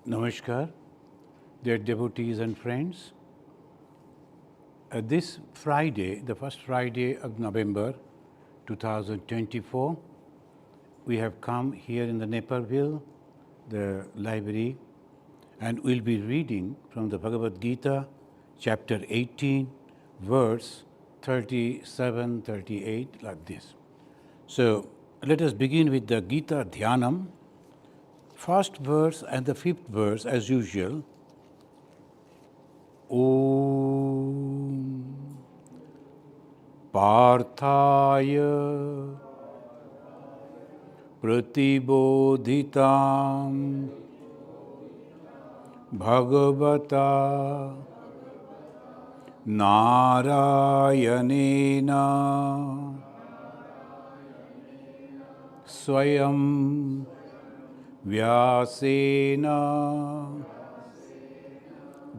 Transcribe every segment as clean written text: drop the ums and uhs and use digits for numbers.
Namaskar, dear devotees and friends. This Friday, the first Friday of November 2024, we have come here in the Naperville, the library, and we'll be reading from the Bhagavad Gita, chapter 18, verse 37, 38, like this. So let us begin with the Gita Dhyanam. First verse and the fifth verse, as usual. Om Parthaya Pratibodhitam Bhagavata Narayanena Swayam Vyasena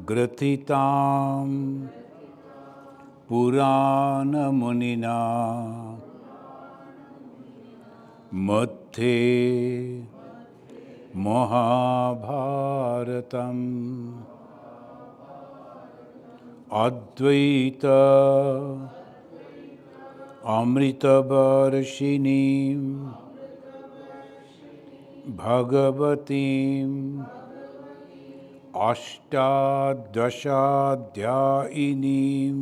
Gratitam Purana Munina Mathe Mahabharatam Advaita Amritavarashinim Bhagavatim Ashtadashadhyayinim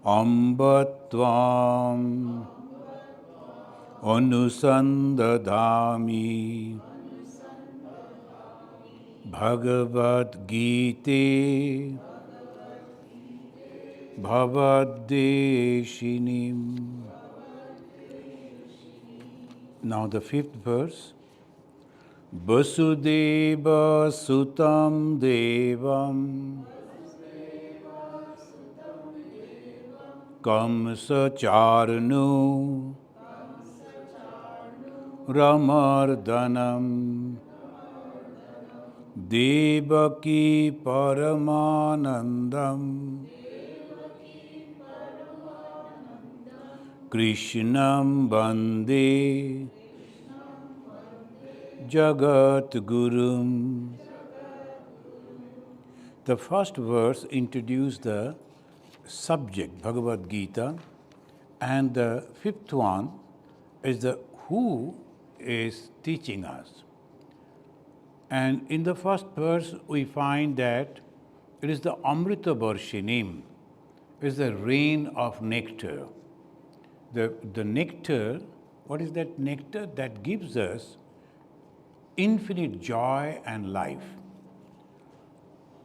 Ambatvam Anusandadhami Bhagavad Gita Bhavadeshinim. Now the fifth verse. Vasudeva Sutam Devam Kamsa Charnu Ramardanam Devaki Paramanandam Krishnam Bande Jagat Gurum. The first verse introduced the subject, Bhagavad Gita, and the fifth one is the who is teaching us. And in the first verse, we find that it is the Amrita Varshinim, is the rain of nectar. The nectar, what is that nectar? That gives us infinite joy and life.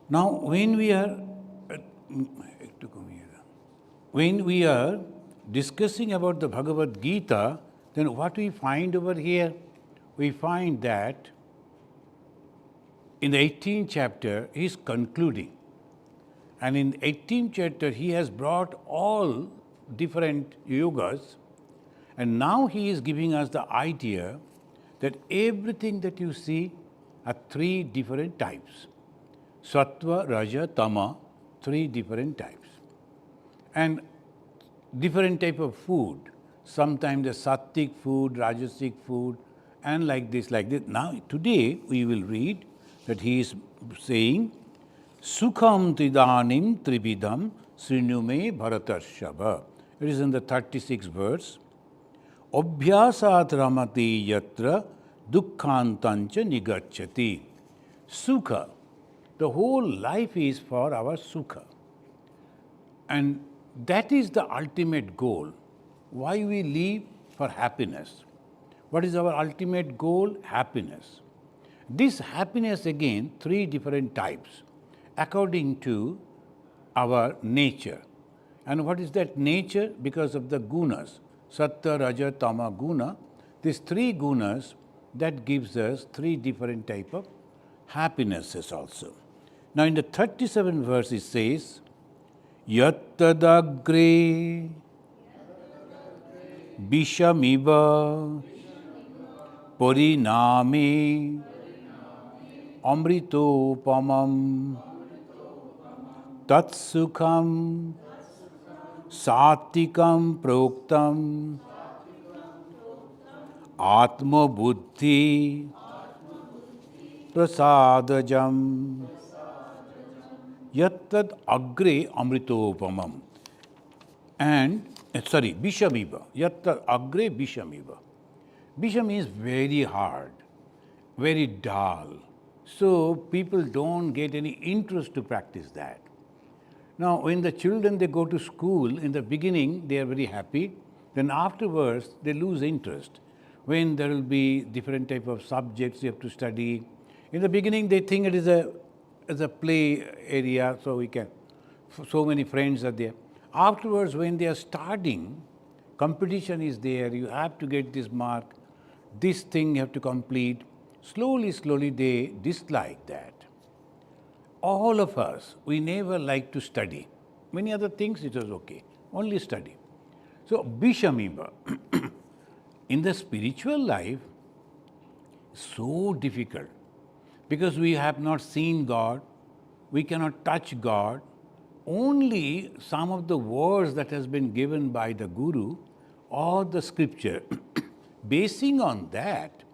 Now, when we are discussing about the Bhagavad Gita, then what we find over here? We find that in the 18th chapter, he is concluding. And in the 18th chapter, he has brought all different yogas, and now he is giving us the idea that everything that you see are three different types. Sattva, Raja, Tama, three different types. And different type of food. Sometimes the Sattvic food, Rajasic food, and like this, like this. Now, today we will read that he is saying, Sukham Tridanim Tribidam Srinume Bharatarshava. It is in the 36th verse. Abhyasat ramati yatra dukkhantancha nigacchati. Sukha. The whole life is for our sukha. And that is the ultimate goal. Why we live? For happiness. What is our ultimate goal? Happiness. This happiness, again, three different types according to our nature. And what is that nature? Because of the gunas. Sattva, Raja, Tama, Guna. These three gunas, that gives us three different type of happinesses also. Now in the 37th verse it says, Yattadagre Bishamiva Pariname Amritopamam Tatsukham Satikam Proktam Atma Buddhi Prasadajam Yattad Agre Amritopamam. And, Bishamiva. Yattad Agre Bishamiva. Bisham is very hard, very dull. So people don't get any interest to practice that. Now, when the children, they go to school, in the beginning, they are very happy. Then afterwards, they lose interest. When there will be different type of subjects you have to study. In the beginning, they think it is a play area, so so many friends are there. Afterwards, when they are starting, competition is there. You have to get this mark. This thing you have to complete. Slowly, slowly, they dislike that. All of us, we never like to study. Many other things, it was okay. Only study. So, Bishamiva. In the spiritual life, so difficult because we have not seen God, we cannot touch God. Only some of the words that has been given by the Guru or the scripture, basing on that,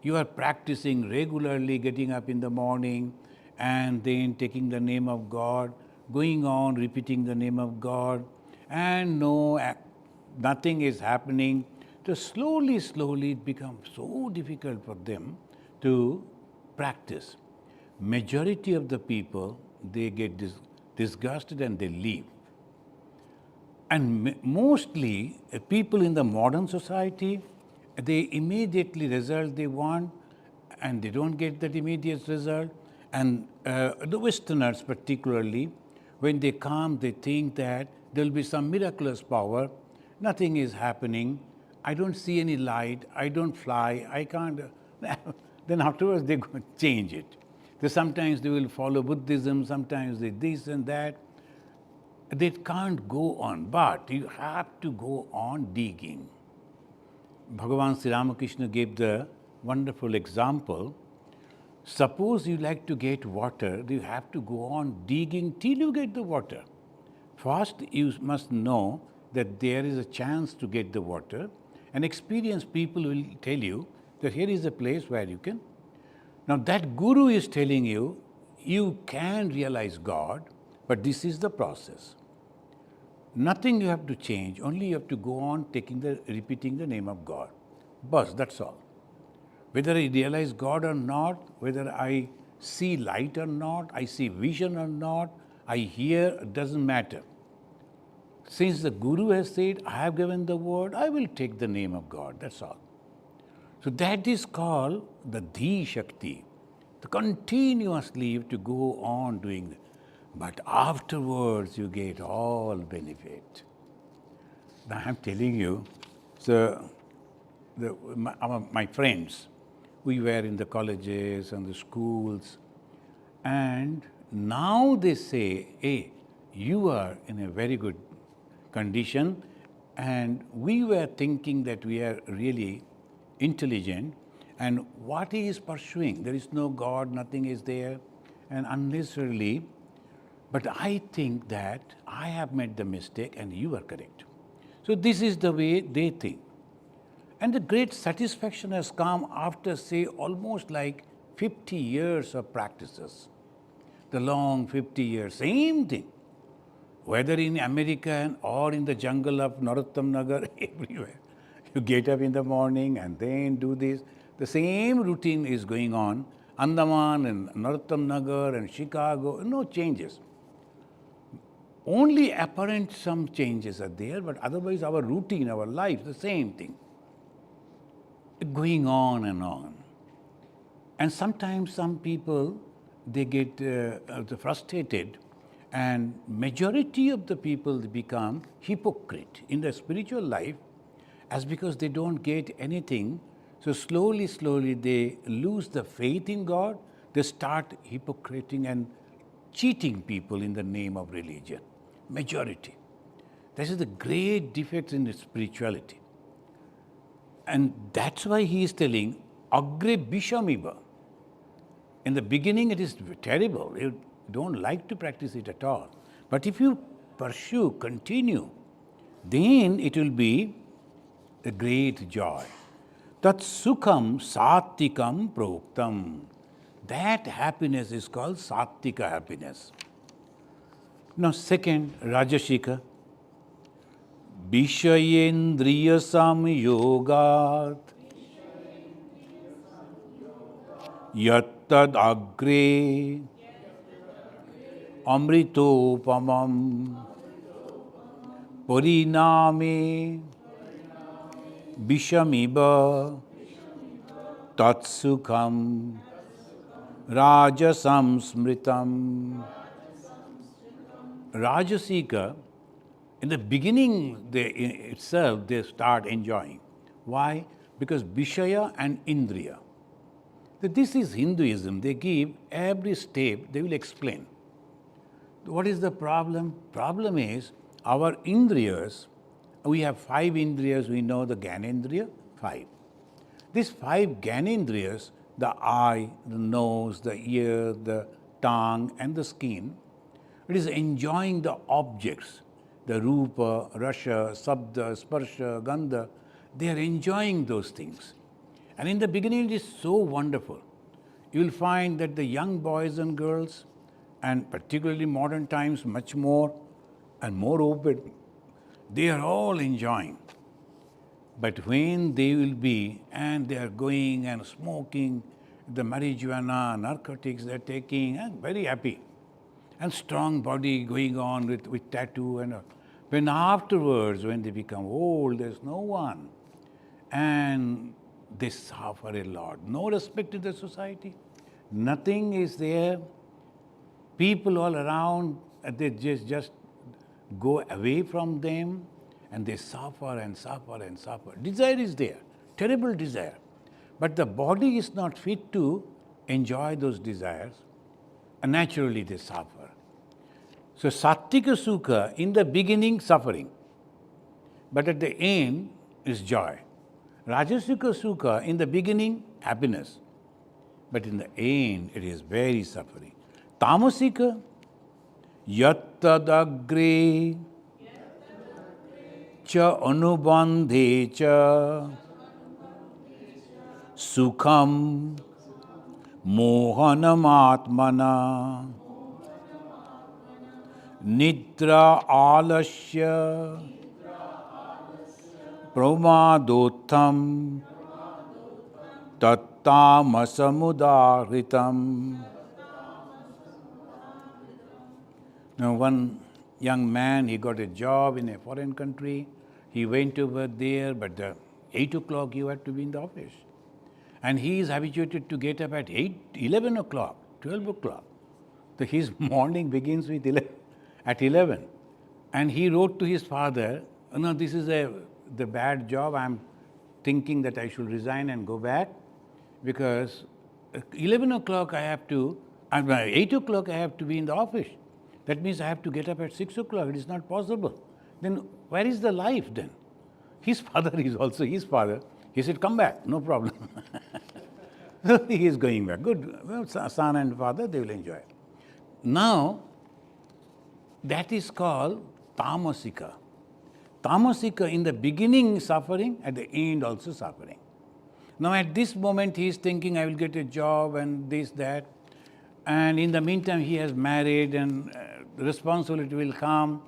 you are practicing regularly, getting up in the morning and then taking the name of God, going on repeating the name of God, and nothing is happening. So slowly, slowly it becomes so difficult for them to practice. Majority of the people, they get disgusted and they leave. And mostly people in the modern society, they immediately result they want and they don't get that immediate result. And the Westerners particularly, when they come, they think that there will be some miraculous power. Nothing is happening. I don't see any light. I don't fly. I can't. Then afterwards they change it. So sometimes they will follow Buddhism. Sometimes they this and that. They can't go on. But you have to go on digging. Bhagavan Sri Ramakrishna gave the wonderful example. Suppose you like to get water, you have to go on digging till you get the water. First, you must know that there is a chance to get the water, and experienced people will tell you that here is a place where you can. Now that Guru is telling you, you can realize God, but this is the process. Nothing you have to change, only you have to go on repeating the name of God. Bas, that's all. Whether I realize God or not, whether I see light or not, I see vision or not, I hear, it doesn't matter. Since the Guru has said, I have given the word, I will take the name of God, that's all. So that is called the Dhi Shakti. The continuously you have to go on doing that. But afterwards you get all benefit. Now I am telling you, so my friends, we were in the colleges and the schools, and now they say, hey, you are in a very good condition, and we were thinking that we are really intelligent, and what he is pursuing, there is no God, nothing is there, and unnecessarily, but I think that I have made the mistake and you are correct. So this is the way they think. And the great satisfaction has come after, say, almost like 50 years of practices. The long 50 years, same thing. Whether in America or in the jungle of Narottam Nagar, everywhere. You get up in the morning and then do this. The same routine is going on. Andaman and Narottam Nagar and Chicago, no changes. Only apparent some changes are there, but otherwise our routine, our life, the same thing. Going on and on. And sometimes some people, they get frustrated, and majority of the people become hypocrite in their spiritual life, as because they don't get anything. So slowly, slowly they lose the faith in God. They start hypocriting and cheating people in the name of religion. Majority. This is the great defect in spirituality. And that's why he is telling, Agre Bishamiva. In the beginning it is terrible. You don't like to practice it at all. But if you pursue, continue, then it will be a great joy. Tat sukham sattikam proktam. That happiness is called sattika happiness. Now, second, Rajasika. Vishayendriya samyogat yattad agre amritopamam pariname vishamiba tatsukham rajasam smritam. Rajasika, in the beginning itself, they start enjoying. Why? Because Vishaya and Indriya. This is Hinduism. They give every step, they will explain. What is the problem? Problem is our Indriyas, we have 5 Indriyas, we know the Gyanendriya, 5. These 5 Gyanendriyas, the eye, the nose, the ear, the tongue and the skin, it is enjoying the objects, the rupa, rasha, sabda, sparsha, gandha. They are enjoying those things. And in the beginning, it is so wonderful. You will find that the young boys and girls, and particularly modern times, much more and more open, they are all enjoying. But when they will be, and they are going and smoking, the marijuana, narcotics they are taking, and very happy. And strong body going on with tattoo and all. When afterwards, when they become old, there's no one. And they suffer a lot. No respect in the society. Nothing is there. People all around, they just go away from them and they suffer and suffer and suffer. Desire is there, terrible desire. But the body is not fit to enjoy those desires, and naturally they suffer. So Sattika Sukha, in the beginning, suffering, but at the end is joy. Rajasika Sukha, in the beginning, happiness, but in the end it is very suffering. Tamasika, yattadagre cha anubandhe cha sukham mohanamatmana nidra alasya pramadotham tattamasamudahritam. Now, one young man, he got a job in a foreign country. He went over there, but at 8 o'clock you had to be in the office. And he is habituated to get up at 11 o'clock, 12 o'clock. So his morning begins with 11. And he wrote to his father, no, this is the bad job. I'm thinking that I should resign and go back, because 11 o'clock I have to, and by 8 o'clock I have to be in the office. That means I have to get up at 6 o'clock. It is not possible. Then where is the life then? His father is also his father. He said, come back, no problem. So he is going back. Good. Well, son and father, they will enjoy. Now, that is called Tamasika. Tamasika, in the beginning suffering, at the end also suffering. Now at this moment he is thinking, I will get a job and this, that. And in the meantime he has married and responsibility will come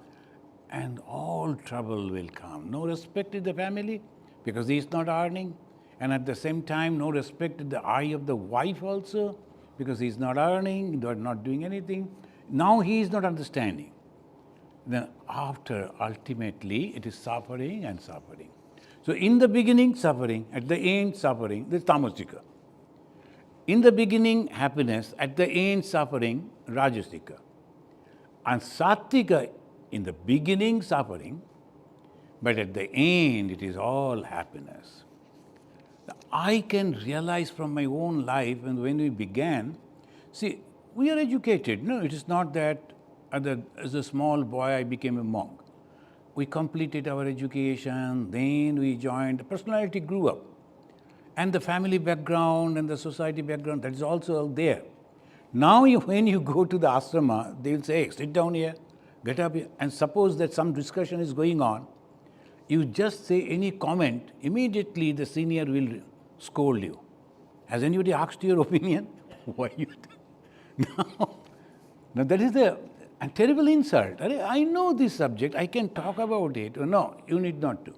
and all trouble will come. No respect in the family because he is not earning. And at the same time, no respect in the eye of the wife also because he is not earning, they are not doing anything. Now he is not understanding. Then after, ultimately, it is suffering and suffering. So in the beginning, suffering, at the end, suffering, this is Tamasika. In the beginning, happiness, at the end, suffering, Rajasika. And Sattika, in the beginning, suffering, but at the end, it is all happiness. I can realize from my own life, and when we began, see, we are educated. No, it is not that as a small boy I became a monk. We completed our education, then we joined, the personality grew up. And the family background and the society background, that is also there. Now when you go to the ashrama, they will say, hey, sit down here, get up here. And suppose that some discussion is going on, you just say any comment, immediately the senior will scold you. Has anybody asked your opinion? Why you? Now that is a terrible insult. I know this subject, I can talk about it. No, you need not to.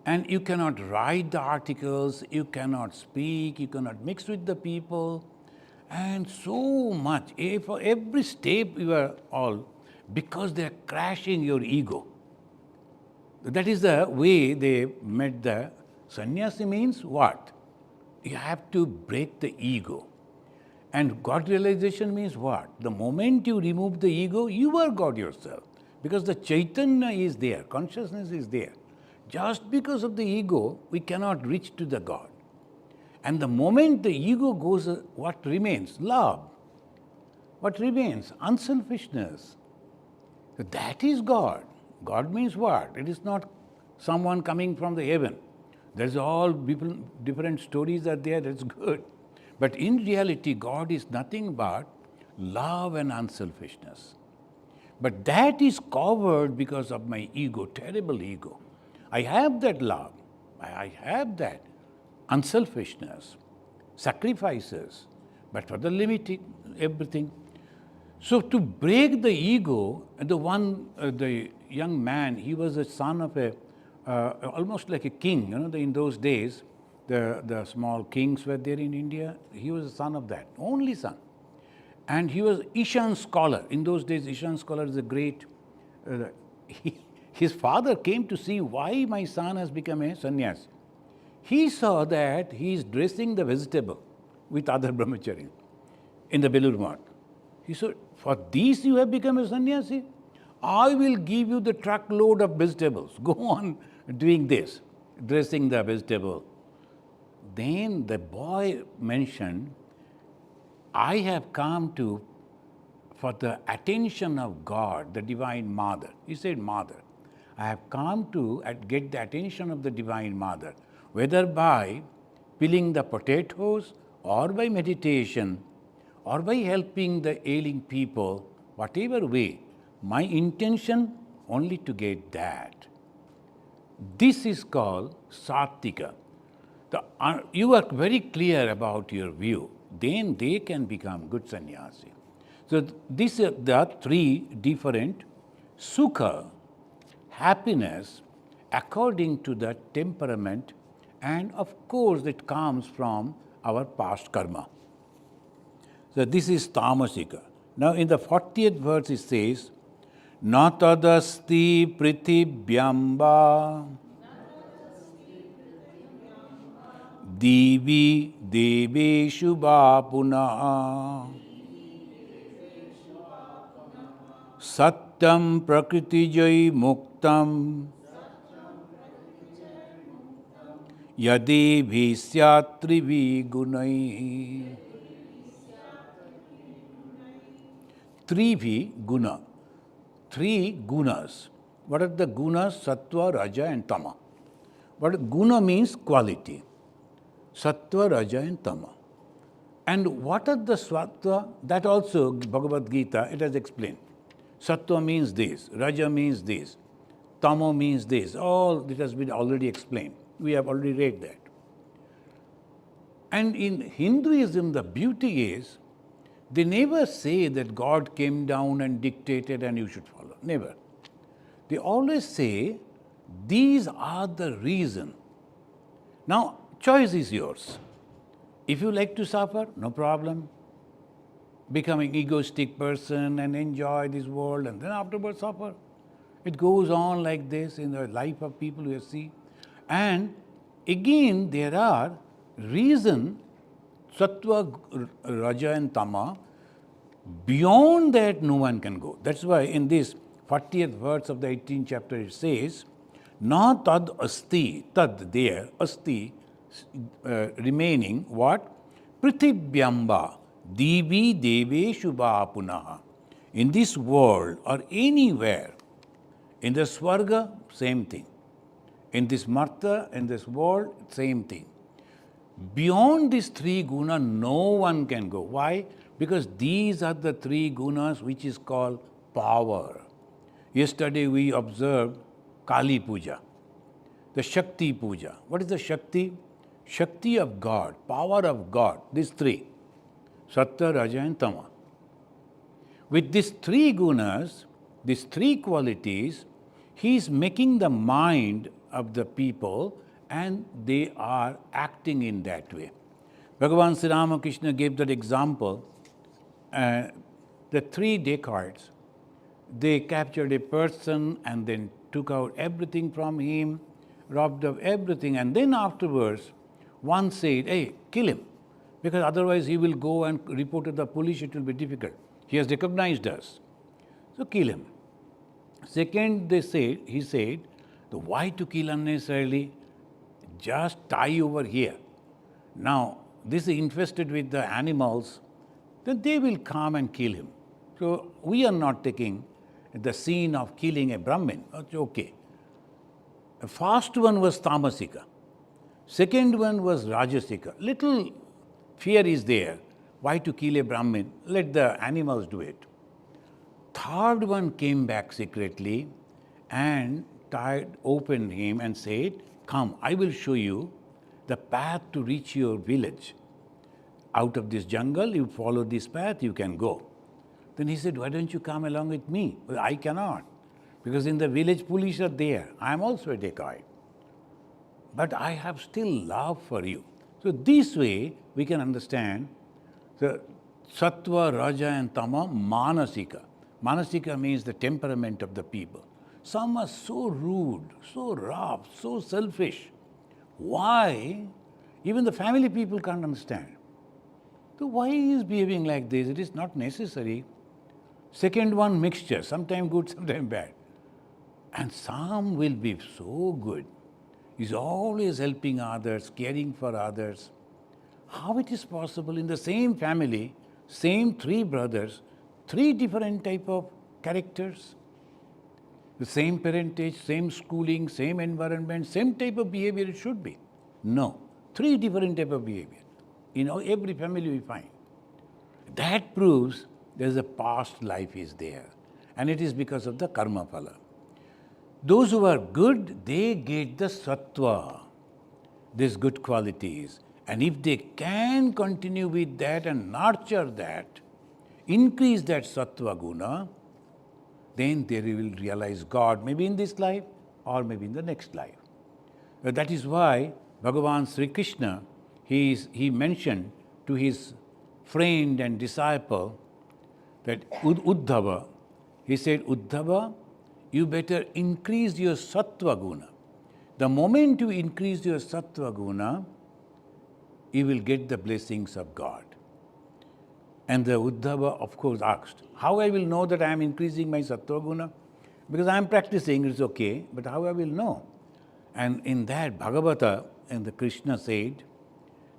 And you cannot write the articles, you cannot speak, you cannot mix with the people. And so much, for every step you are all, because they are crashing your ego. That is the way they met the sannyasi means what? You have to break the ego. And God realization means what? The moment you remove the ego, you are God yourself. Because the Chaitanya is there, consciousness is there. Just because of the ego, we cannot reach to the God. And the moment the ego goes, what remains? Love. What remains? Unselfishness. So that is God. God means what? It is not someone coming from the heaven. There's all people, different stories are there, that's good. But in reality, God is nothing but love and unselfishness. But that is covered because of my ego, terrible ego. I have that love, I have that unselfishness, sacrifices, but for the limited everything. So to break the ego, the young man, he was a son of a, almost like a king, in those days, the small kings were there in India. He was a son of that, only son. And he was Ishan scholar. In those days, Ishan scholar is a great, his father came to see why my son has become a sannyasi. He saw that he is dressing the vegetable with other brahmacharis in the Belur Math. He said, for these you have become a sannyasi? I will give you the truckload of vegetables. Go on doing this, dressing the vegetable. Then the boy mentioned, I have come for the attention of God, the Divine Mother. He said, Mother. I have come to get the attention of the Divine Mother, whether by peeling the potatoes or by meditation or by helping the ailing people, whatever way, my intention only to get that. This is called Sattvika. You are very clear about your view, then they can become good sannyasi. So there are three different sukha, happiness, according to the temperament, and of course it comes from our past karma. So this is tamasika. Now in the 40th verse it says, na tadasti prithibyamba divi deveshu vapuna satyam prakriti muktam yadi bhisyatri gunai. Three guna. Three gunas. What are the gunas? Sattva, Raja and Tama. But guna means quality. Sattva, Raja and Tama. And what are the sattva? That also Bhagavad Gita, it has explained. Sattva means this, Raja means this, Tama means this. All it has been already explained. We have already read that. And in Hinduism, the beauty is, they never say that God came down and dictated and you should follow. Never. They always say, these are the reason. Now, choice is yours. If you like to suffer, no problem. Becoming egoistic person and enjoy this world and then afterwards suffer. It goes on like this in the life of people you see. And again, there are reason, Sattva, Raja and Tama, beyond that no one can go. That's why in this 40th verse of the 18th chapter it says, na tad asti, tad there, asti, remaining what? Prithibhyamba, divi deveshu punaha. In this world or anywhere, in the Swarga, same thing. In this Martha, in this world, same thing. Beyond these three gunas, no one can go. Why? Because these are the three gunas which is called power. Yesterday we observed Kali Puja, the Shakti Puja. What is the Shakti? Shakti of God, power of God, these three, Sattva, Raja and Tama. With these three gunas, these three qualities, he is making the mind of the people and they are acting in that way. Bhagavan Sri Ramakrishna gave that example. The three dacoits, they captured a person and then took out everything from him, robbed of everything, and then afterwards, one said, hey, kill him, because otherwise he will go and report to the police, it will be difficult. He has recognized us, so kill him. Second, he said, why to kill unnecessarily? Just tie over here. Now, this is infested with the animals, then they will come and kill him. So, we are not taking the scene of killing a Brahmin. That's okay. The first one was Tamasika. Second one was Rajasika. Little fear is there. Why to kill a Brahmin? Let the animals do it. Third one came back secretly and opened him and said, come, I will show you the path to reach your village. Out of this jungle, you follow this path, you can go. Then he said, why don't you come along with me? Well, I cannot, because in the village police are there. I am also a dacoit. But I have still love for you. So this way, we can understand the Sattva, Raja and Tama, Manasika. Manasika means the temperament of the people. Some are so rude, so rough, so selfish. Why? Even the family people can't understand. So why he is behaving like this? It is not necessary. Second one, mixture, sometimes good, sometimes bad. And some will be so good. He's always helping others, caring for others. How it is possible in the same family, same three brothers, three different type of characters? The same parentage, same schooling, same environment, same type of behavior it should be. No, three different type of behavior. In every family we find. That proves there is a past life is there. And it is because of the karma phala. Those who are good, they get the sattva, these good qualities. And if they can continue with that and nurture that, increase that sattva guna, then they will realize God, maybe in this life or maybe in the next life. That is why Bhagavan Sri Krishna, he mentioned to his friend and disciple that Uddhava, he said, Uddhava, you better increase your sattva guna. The moment you increase your sattva guna, you will get the blessings of God. And the Uddhava, of course, asked, how I will know that I am increasing my sattva guna? Because I am practicing, it's okay, but how I will know? And in that Bhagavata, and the Krishna said,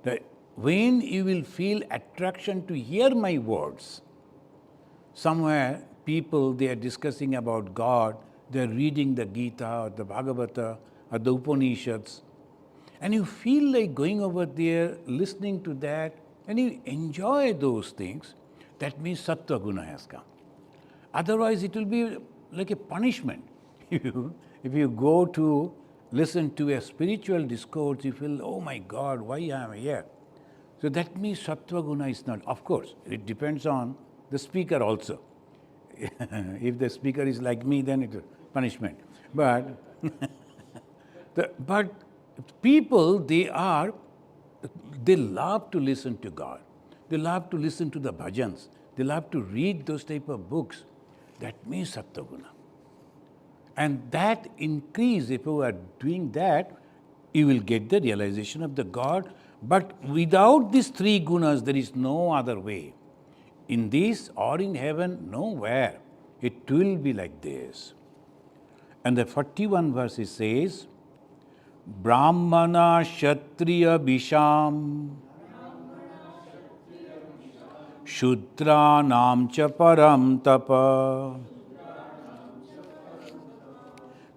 that when you will feel attraction to hear my words, somewhere people, they are discussing about God, they are reading the Gita or the Bhagavata or the Upanishads, and you feel like going over there, listening to that, and you enjoy those things, that means sattva guna has come. Otherwise, it will be like a punishment. If you go to listen to a spiritual discourse, you feel, oh my God, why I am here? So that means sattva guna is not. Of course, it depends on the speaker also. If the speaker is like me, then it is punishment. But but people, they love to listen to God. They love to listen to the bhajans. They love to read those type of books. That means sattva guna. And that increase, if you are doing that, you will get the realization of the God. But without these three gunas, there is no other way. In this or in heaven, nowhere. It will be like this. And the 41 verse it says, Brahmana Kshatriya Bisham Shudra Nam Cha Param Tapa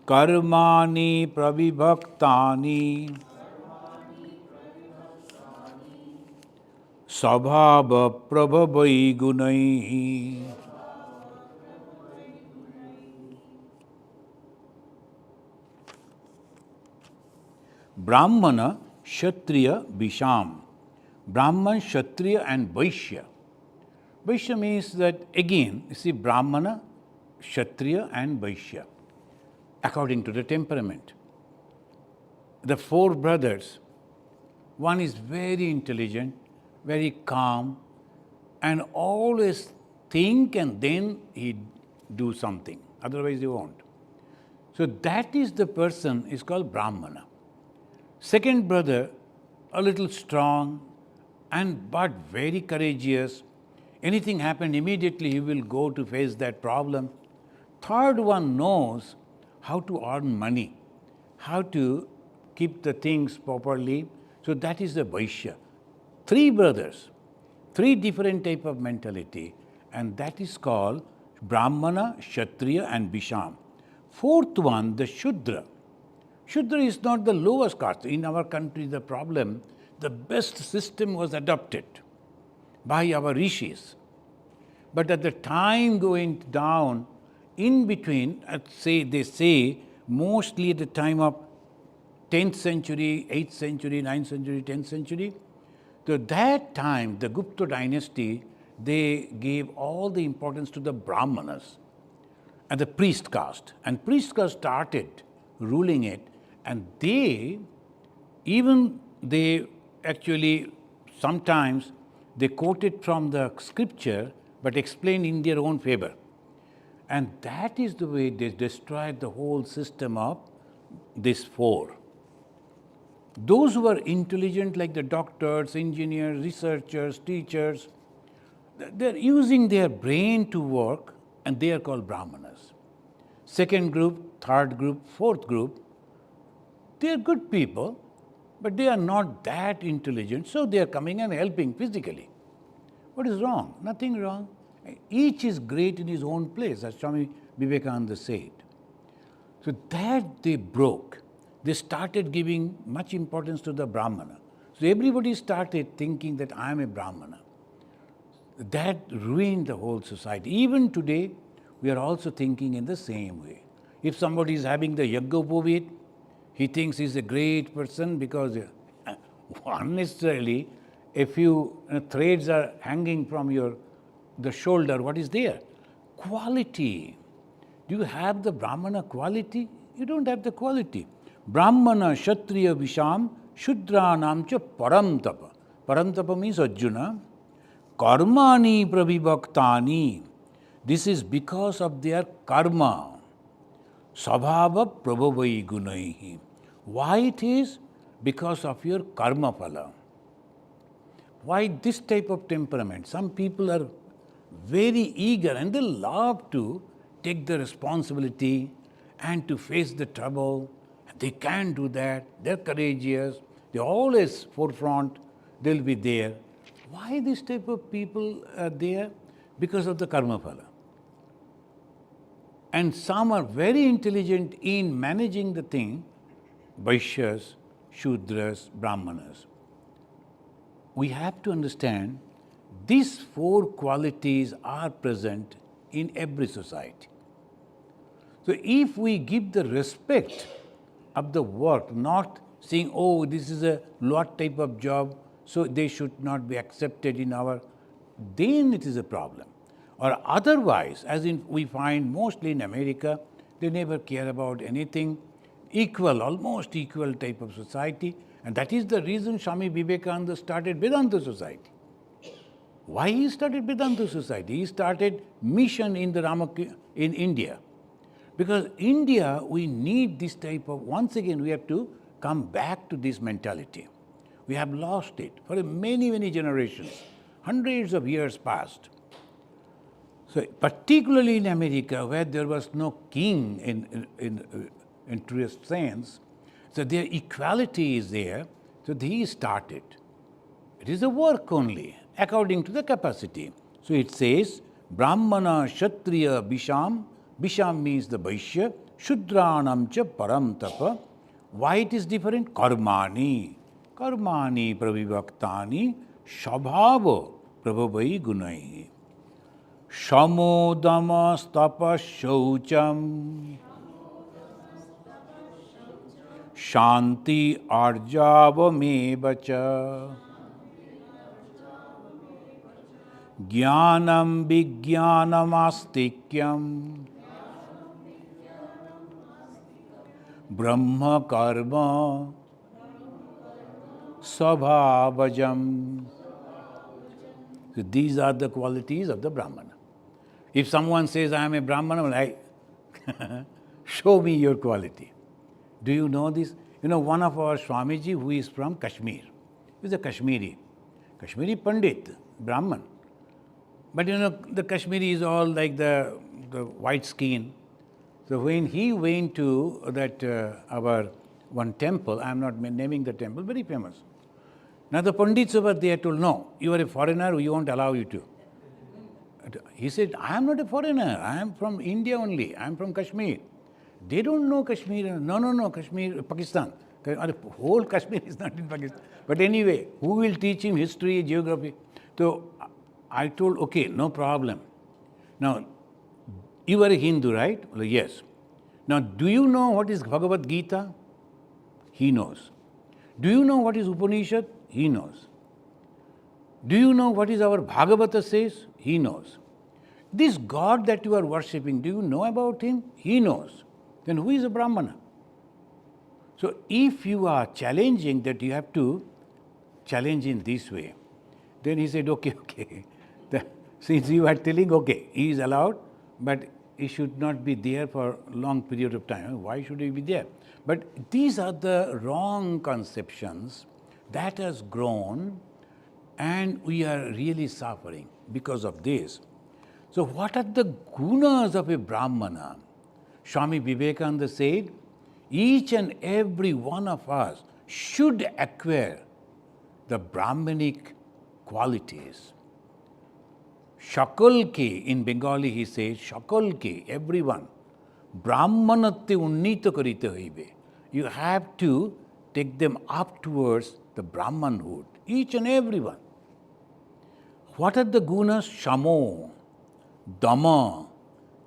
Karmani Pravibhaktani Sabhava Prabhavai Gunai. Brahmana Kshatriya, Bisham. Brahman, Kshatriya and Vaishya. Vaishya means that again, you see Brahmana, Kshatriya and Vaishya, according to the temperament. The four brothers, one is very intelligent, very calm, and always think and then he do something, otherwise he won't. So that is the person is called Brahmana. Second brother, a little strong and but very courageous. Anything happened, immediately he will go to face that problem. Third one knows how to earn money, how to keep the things properly. So that is the Vaishya. Three brothers, three different type of mentality, and that is called Brahmana, Kshatriya and Bisham. Fourth one, the Shudra. Shudra is not the lowest caste. In our country, the problem, the best system was adopted by our rishis. But at the time going down, in between, they say, mostly at the time of 10th century, 8th century, 9th century, 10th century, so that time, the Gupta dynasty, they gave all the importance to the Brahmanas and the priest caste. And priest caste started ruling it, and they actually sometimes they quoted from the scripture but explained in their own favor. And that is the way they destroyed the whole system of these four. Those who are intelligent, like the doctors, engineers, researchers, teachers, they're using their brain to work, and they are called Brahmanas. Second group, third group, fourth group, they are good people, but they are not that intelligent, so they are coming and helping physically. What is wrong? Nothing wrong. Each is great in his own place, as Swami Vivekananda said. So that they broke. They started giving much importance to the Brahmana. So everybody started thinking that I am a Brahmana. That ruined the whole society. Even today, we are also thinking in the same way. If somebody is having the Yajnapovid, he thinks he's a great person because unnecessarily a few threads are hanging from the shoulder. What is there? Quality. Do you have the Brahmana quality? You don't have the quality. Brahmana, Kshatriya, Visham, Shudranam cha Paramtapa. Paramtapa means Arjuna. Karmani prabhivaktani. This is because of their karma. Sabhava prabhavai gunaihi. Why it is? Because of your karma phala. Why this type of temperament? Some people are very eager and they love to take the responsibility and to face the trouble. They can do that. They're courageous. They're always forefront. They'll be there. Why this type of people are there? Because of the karma phala. And some are very intelligent in managing the thing, Vaishyas, Shudras, Brahmanas. We have to understand these four qualities are present in every society. So if we give the respect of the work, not saying, oh, this is a lower type of job, so they should not be accepted in our, then it is a problem. Or otherwise, as in we find mostly in America, they never care about anything, equal, almost equal type of society. And that is the reason Swami Vivekananda started Vedanta Society. Why he started Vedanta Society? He started mission in in India. Because India, we need this type of, once again, we have to come back to this mentality. We have lost it for many, many generations, hundreds of years past. So particularly in America, where there was no king in truest sense, so their equality is there, so he started. It is a work only, according to the capacity. So it says, Brahmana, Kshatriya, Bisham. Bisham means the Vaishya. Shudranam cha param tapa. Why it is different? Karmani. Karmani pravivaktani. Shabhava prabhavai gunai. Shamodama stapa shaucham. Shanti arjavamevacha. Jnanam vijnanamastikyam. Brahma karma svabhavajam. So these are the qualities of the Brahmana. If someone says, I am a Brahmana, well, show me your quality. Do you know this? You know, one of our Swamiji who is from Kashmir, he is a Kashmiri Pandit, Brahman. But you know, the Kashmiri is all like the white skin. So when he went to that our one temple, I am not naming the temple, very famous. Now the Pandits over there told, no, you are a foreigner, we won't allow you to. He said, I am not a foreigner, I am from India only, I am from Kashmir. They don't know Kashmir. No, Kashmir, Pakistan. The whole Kashmir is not in Pakistan. But anyway, who will teach him history, geography? So I told, okay, no problem. Now, you are a Hindu, right? Well, yes. Now, do you know what is Bhagavad Gita? He knows. Do you know what is Upanishad? He knows. Do you know what is our Bhagavata says? He knows. This God that you are worshipping, do you know about him? He knows. Then who is a Brahmana? So if you are challenging that you have to challenge in this way, then he said, okay. Since you are telling, okay, he is allowed, but he should not be there for a long period of time. Why should he be there? But these are the wrong conceptions that has grown, and we are really suffering because of this. So what are the gunas of a Brahmana? Swami Vivekananda said, each and every one of us should acquire the Brahmanic qualities. Shakal ke, in Bengali he says, Shakal ke, everyone. Brahmanatte unnita karite hoibe. You have to take them up towards the Brahmanhood, each and everyone. What are the gunas? Shamo, Dama,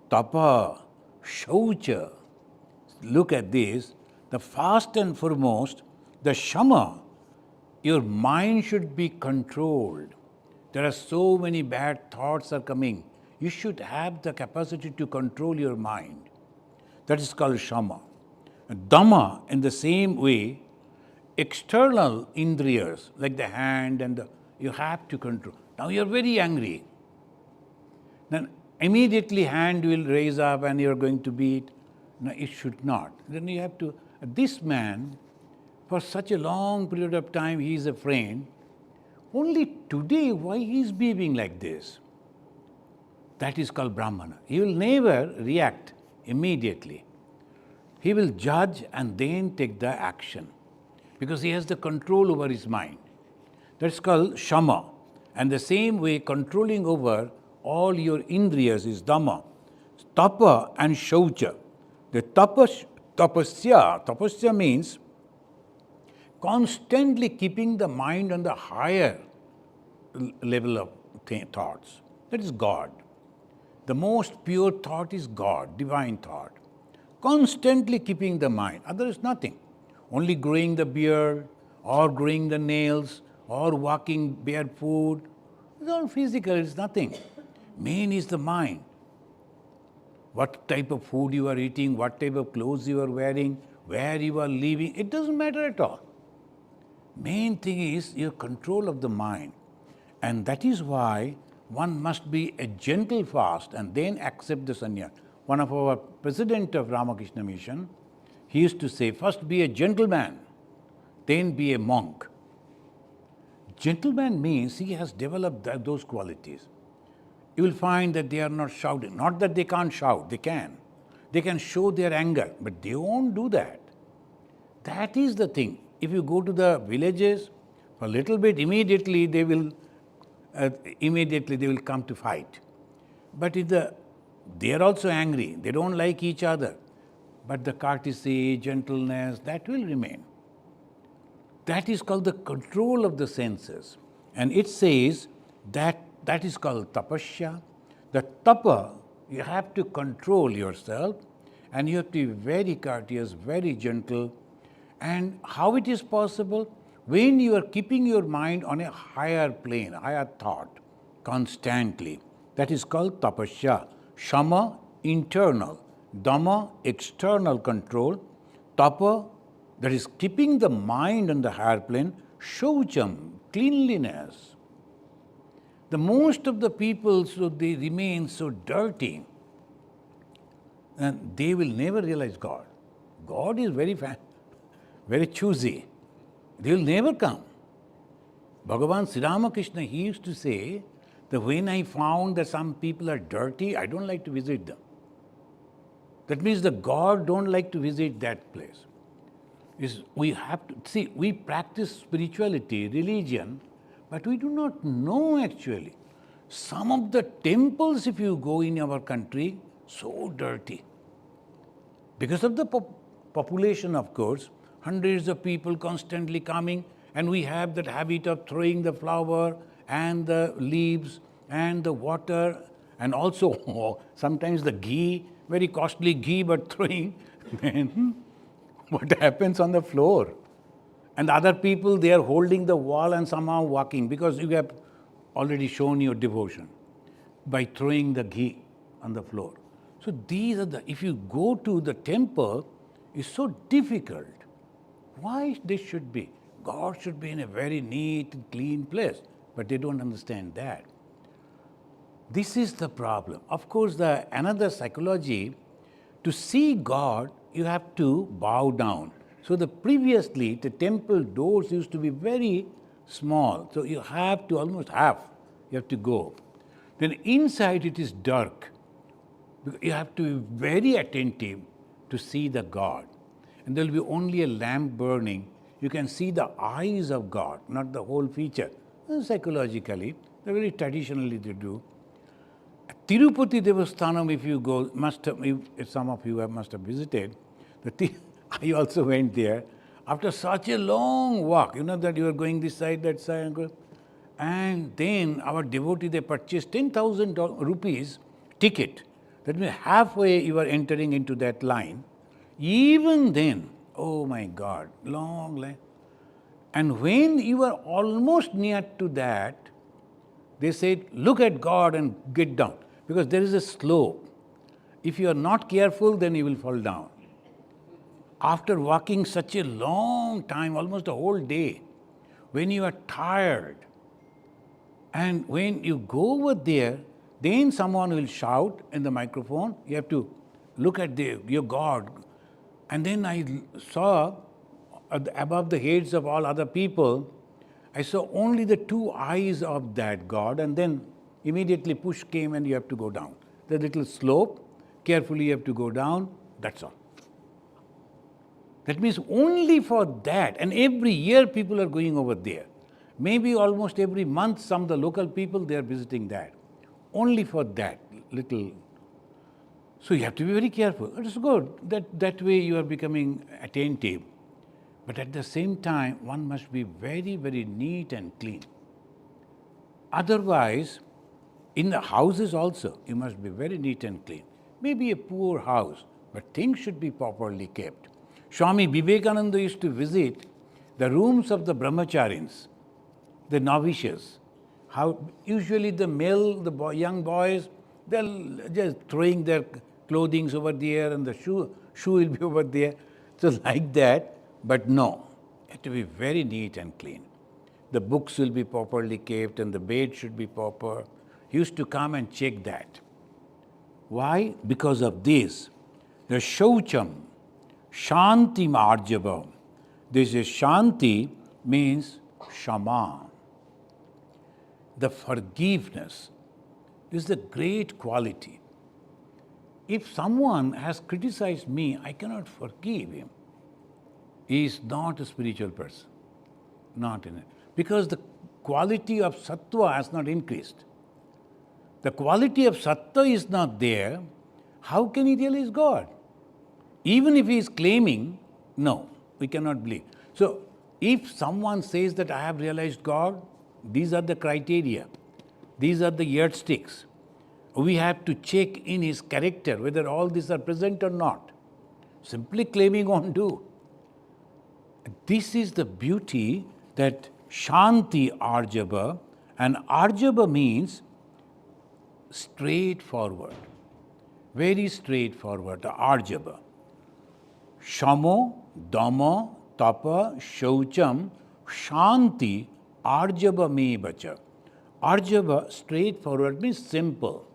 Tapa, Shaucha. Look at this. The first and foremost, the Shama, your mind should be controlled. There are so many bad thoughts are coming. You should have the capacity to control your mind. That is called Shama. Dhamma, in the same way, external indriyas, like the hand and you have to control. Now you are very angry. Then immediately hand will raise up and you are going to beat. No, it should not. Then you have to, this man, for such a long period of time, he is a friend. Only today, why he is behaving like this? That is called Brahmana. He will never react immediately. He will judge and then take the action because he has the control over his mind. That's called Shama. And the same way, controlling over all your indriyas is Dhamma. Tapa and Shaucha. The tapasya means constantly keeping the mind on the higher level of thoughts. That is God. The most pure thought is God, divine thought. Constantly keeping the mind. Other is nothing. Only growing the beard or growing the nails or walking barefoot. It's all physical, it's nothing. Main is the mind. What type of food you are eating, what type of clothes you are wearing, where you are living, it doesn't matter at all. Main thing is your control of the mind. And that is why one must be a gentle fast and then accept the sannyas. One of our president of Ramakrishna Mission, he used to say, first be a gentleman, then be a monk. Gentleman means he has developed those qualities. You will find that they are not shouting. Not that they can't shout, they can. They can show their anger, but they won't do that. That is the thing. If you go to the villages, for a little bit, immediately they will come to fight. But they are also angry. They don't like each other. But the courtesy, gentleness, that will remain. That is called the control of the senses. And it says that is called tapasya. The tapa, you have to control yourself and you have to be very courteous, very gentle. And how it is possible? When you are keeping your mind on a higher plane, higher thought, constantly. That is called tapasya. Shama, internal. Dhamma, external control. Tapa, that is keeping the mind on the higher plane. Shaucham, cleanliness. The most of the people, so they remain so dirty, and they will never realize God. God is very choosy. They will never come. Bhagavan Sri Ramakrishna, he used to say that when I found that some people are dirty, I don't like to visit them. That means the God don't like to visit that place. We have to see, we practice spirituality, religion, but we do not know actually. Some of the temples, if you go in our country, so dirty. Because of the population, of course, hundreds of people constantly coming, and we have that habit of throwing the flower and the leaves and the water, and also sometimes the ghee, very costly ghee, but throwing. Then what happens on the floor? And other people, they are holding the wall and somehow walking, because you have already shown your devotion by throwing the ghee on the floor. So these are if you go to the temple, it's so difficult. Why this should be? God should be in a very neat and clean place, but they don't understand that. This is the problem. Of course, another psychology, to see God, you have to bow down. So previously, the temple doors used to be very small. So you have to almost you have to go. Then inside it is dark. You have to be very attentive to see the God. And there will be only a lamp burning. You can see the eyes of God, not the whole feature. Psychologically, very traditionally they do. Tirupati Devasthanam, if you go, if some of you must have visited, I also went there. After such a long walk, you know that you are going this side, that side, and then our devotee, they purchased 10,000 rupees ticket. That means halfway you are entering into that line. Even then, oh my God, long line. And when you are almost near to that, they said, look at God and get down. Because there is a slope. If you are not careful, then you will fall down. After walking such a long time, almost a whole day, when you are tired, and when you go over there, then someone will shout in the microphone, you have to look at your God. And then I saw above the heads of all other people, I saw only the two eyes of that God, and then immediately push came and you have to go down. The little slope, carefully you have to go down, that's all. That means only for that, and every year people are going over there. Maybe almost every month some of the local people, they are visiting that. Only for that little. So you have to be very careful. It is good. That way you are becoming attentive. But at the same time, one must be very, very neat and clean. Otherwise, in the houses also, you must be very neat and clean. Maybe a poor house, but things should be properly kept. Swami Vivekananda used to visit the rooms of the brahmacharis, the novices. How usually the young boys, they'll just throwing their clothing over there and the shoe will be over there. So like that, but no, it has to be very neat and clean. The books will be properly kept and the bed should be proper. He used to come and check that. Why? Because of this. The shaucham, shanti marjavam. This is shanti means shama. The forgiveness is the great quality. If someone has criticized me, I cannot forgive him. He is not a spiritual person. Not in it. Because the quality of sattva has not increased. The quality of sattva is not there. How can he realize God? Even if he is claiming, no, we cannot believe. So, if someone says that I have realized God, these are the criteria. These are the yardsticks. We have to check in his character whether all these are present or not. Simply claiming won't do. This is the beauty that Shanti Arjava, and Arjava means straightforward, very straightforward, the Arjava. Shamo, Dama, Tapa, Shaucham, Shanti, Arjava me bacha. Arjava, straightforward, means simple.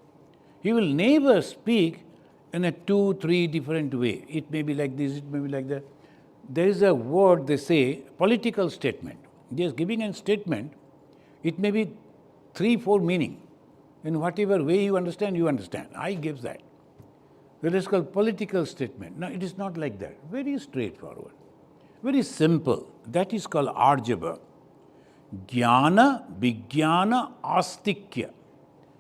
He will never speak in a 2-3 different way. It may be like this, it may be like that. There is a word they say, political statement. Just giving a statement, it may be 3-4 meaning. In whatever way you understand, I give that. That is called political statement. No, it is not like that. Very straightforward, very simple. That is called Arjava. Jnana, Vijnana, Astikya.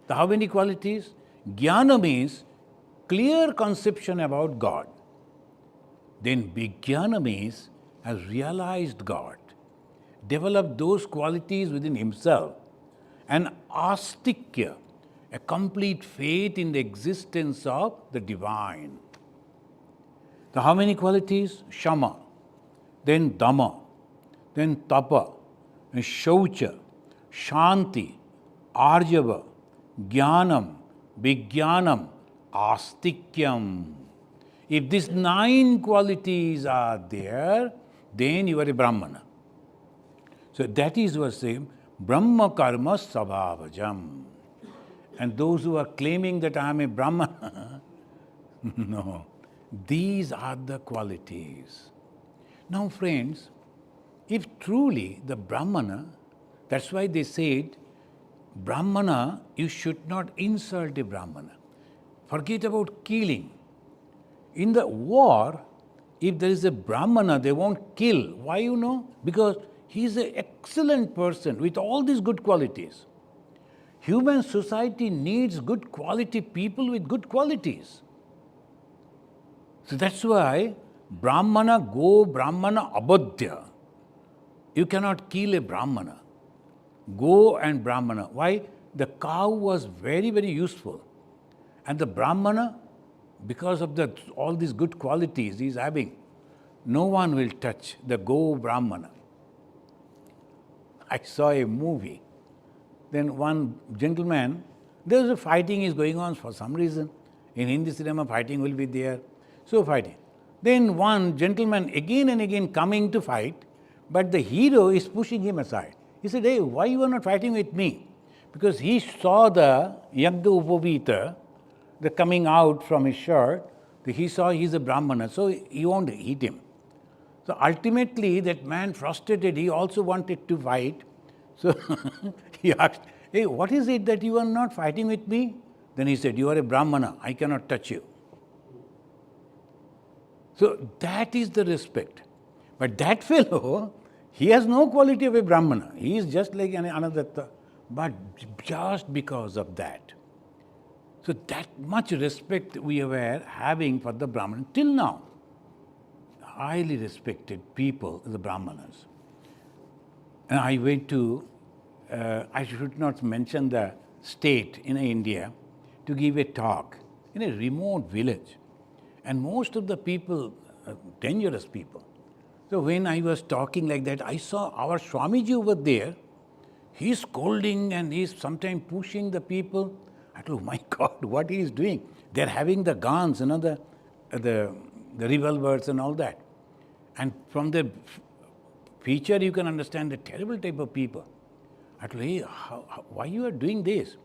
The how many qualities? Jnana means clear conception about God. Then Vijnana means has realized God, developed those qualities within himself. And Astikya, a complete faith in the existence of the divine. The how many qualities? Shama, then Dhamma, then Tapa, then Shaucha, Shanti, Arjava, Jnanam, Vijnanam, Astikyam. If these 9 qualities are there, then you are a Brahmana. So that is what saying, Brahma Karma Sabhavajam. And those who are claiming that I am a Brahmana, no, these are the qualities. Now friends, if truly the Brahmana, that's why they said, Brahmana, you should not insult a Brahmana. Forget about killing. In the war, if there is a Brahmana, they won't kill. Why you know? Because he is an excellent person with all these good qualities. Human society needs good quality people with good qualities. So that's why Brahmana go, Brahmana abadhya. You cannot kill a Brahmana. Go and Brahmana. Why? The cow was very, very useful. And the Brahmana, because of all these good qualities he is having, no one will touch the go Brahmana. I saw a movie. Then one gentleman, there was a fighting is going on for some reason. In Hindi cinema, fighting will be there. So fighting. Then one gentleman again and again coming to fight, but the hero is pushing him aside. He said, hey, why you are not fighting with me? Because he saw the Yagda Upavita, the coming out from his shirt, he saw he is a Brahmana, so he won't hit him. So ultimately that man frustrated, he also wanted to fight. So he asked, hey, what is it that you are not fighting with me? Then he said, you are a Brahmana, I cannot touch you. So that is the respect. But that fellow, he has no quality of a Brahmana. He is just like another. But just because of that. So that much respect we were having for the Brahmana till now. Highly respected people, the Brahmanas. And I went to, I should not mention the state in India, to give a talk in a remote village. And most of the people, dangerous people. So when I was talking like that, I saw our Swamiji over there. He's scolding and he's sometimes pushing the people. I thought, oh my God, what he is doing? They're having the guns, the revolvers and all that. And from the feature, you can understand the terrible type of people. I thought, hey, why you are doing this?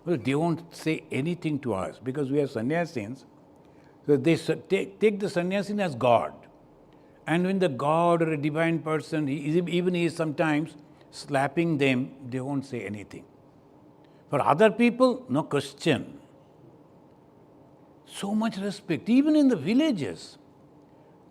Well, they won't say anything to us because we are sannyasins. So they take the sannyasin as God. And when the God or a divine person, even he is sometimes slapping them, they won't say anything. For other people, no question. So much respect, even in the villages.